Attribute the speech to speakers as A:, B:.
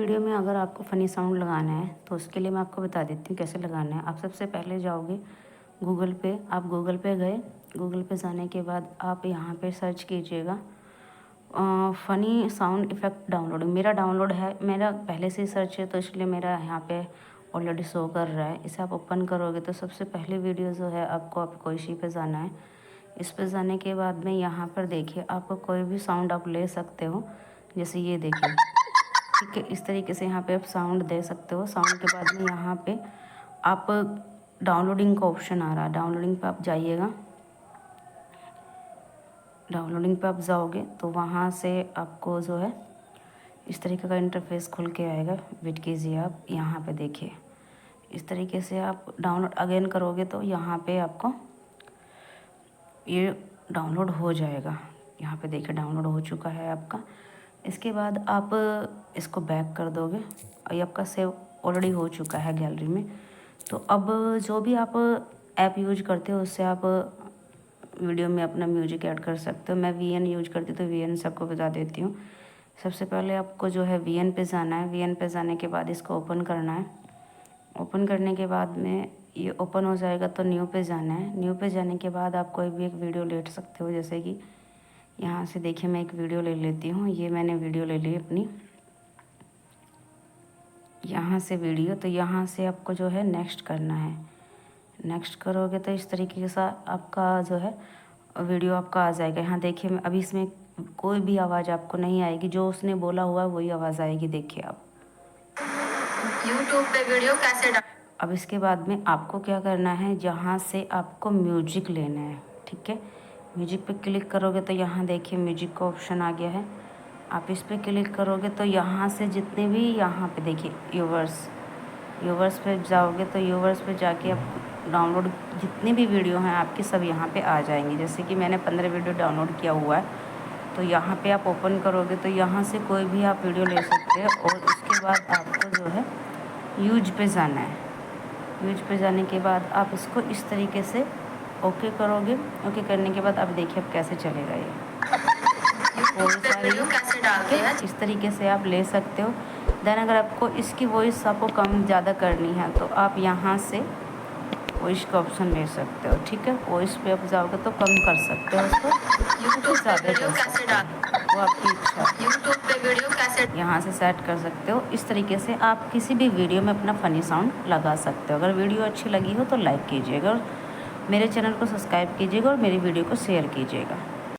A: Video में अगर आपको फ़नी साउंड लगाना है तो उसके लिए मैं आपको बता देती हूँ कैसे लगाना है। आप सबसे पहले जाओगे गूगल पे, आप गूगल पे गए, गूगल पे जाने के बाद आप यहाँ पे सर्च कीजिएगा फ़नी साउंड इफ़ेक्ट डाउनलोडिंग। मेरा डाउनलोड है, मेरा पहले से ही सर्च है तो इसलिए मेरा यहाँ पे ऑलरेडी शो कर रहा है। इसे आप ओपन करोगे तो सबसे पहले वीडियो जो है आपको इसी पे जाना है। इस पे जाने के बाद में यहाँ पर देखिए आपको कोई भी साउंड आप ले सकते हो, जैसे ये देखिए, ठीक है। इस तरीके से यहाँ पे आप साउंड दे सकते हो। साउंड के बाद में यहाँ पे आप डाउनलोडिंग का ऑप्शन आ रहा है, डाउनलोडिंग पे आप जाइएगा। डाउनलोडिंग पे आप जाओगे तो वहाँ से आपको जो है इस तरीके का इंटरफेस खुल के आएगा। वेट कीजिए, आप यहाँ पे देखिए, इस तरीके से आप डाउनलोड अगेन करोगे तो यहाँ पे आपको ये डाउनलोड हो जाएगा। यहाँ पे देखिए डाउनलोड हो चुका है आपका। इसके बाद आप इसको बैक कर दोगे और ये आपका सेव ऑलरेडी हो चुका है गैलरी में। तो अब जो भी आप ऐप यूज करते हो उससे आप वीडियो में अपना म्यूजिक ऐड कर सकते हो। मैं वीएन यूज करती तो वीएन से आपको बता देती हूँ। सबसे पहले आपको जो है वीएन पे जाना है। वीएन पे जाने के बाद इसको ओपन करना है। ओपन करने के बाद में ये ओपन हो जाएगा तो न्यू पे जाना है। न्यू पे जाने के बाद आप कोई भी एक वीडियो ले सकते हो, जैसे कि यहाँ से देखिए मैं एक वीडियो ले लेती हूँ। ये मैंने वीडियो ले ली अपनी, यहाँ से वीडियो। तो यहाँ से आपको जो है नेक्स्ट करना है। नेक्स्ट करोगे तो इस तरीके से आपका जो है वीडियो आपका आ जाएगा। यहाँ देखिए अभी इसमें कोई भी आवाज़ आपको नहीं आएगी, जो उसने बोला हुआ वही आवाज़ आएगी। देखिए आप
B: यूट्यूब पे वीडियो कैसे
A: अब इसके बाद में आपको क्या करना है, जहाँ से आपको म्यूजिक लेना है, ठीक है। म्यूजिक पे क्लिक करोगे तो यहाँ देखिए म्यूजिक का ऑप्शन आ गया है। आप इस पे क्लिक करोगे तो यहाँ से जितने भी यहाँ पे देखिए यूवर्स पे जाओगे तो यूवर्स पे जाके आप डाउनलोड जितनी भी वीडियो हैं आपकी सब यहाँ पे आ जाएंगी। जैसे कि मैंने 15 वीडियो डाउनलोड किया हुआ है, तो यहाँ पे आप ओपन करोगे तो यहाँ से कोई भी आप वीडियो ले सकते हो। और उसके बाद आपको जो है यूज पे जाना है। यूज पे जाने के बाद आप इसको इस तरीके से ओके करोगे। ओके करने के बाद आप देखिए अब कैसे चलेगा ये।
B: वीडियो कैसे डालते हैं
A: इस तरीके से आप ले सकते हो। देन अगर आपको इसकी वॉइस आपको कम ज़्यादा करनी है तो आप यहाँ से वॉइस का ऑप्शन ले सकते हो, ठीक है। वॉइस पे आप जाओगे तो कम कर सकते हो उसको,
B: यूट्यूब पे
A: ज़्यादा
B: वीडियो
A: कर
B: कैसे
A: सकते हो, वो आपकी इच्छा है।
B: यूट्यूब पे वीडियो कैसे
A: यहाँ से सेट कर सकते हो। इस तरीके से आप किसी भी वीडियो में अपना फ़नी साउंड लगा सकते हो। अगर वीडियो अच्छी लगी हो तो लाइक कीजिएगा और मेरे चैनल को सब्सक्राइब कीजिएगा और मेरी वीडियो को शेयर कीजिएगा।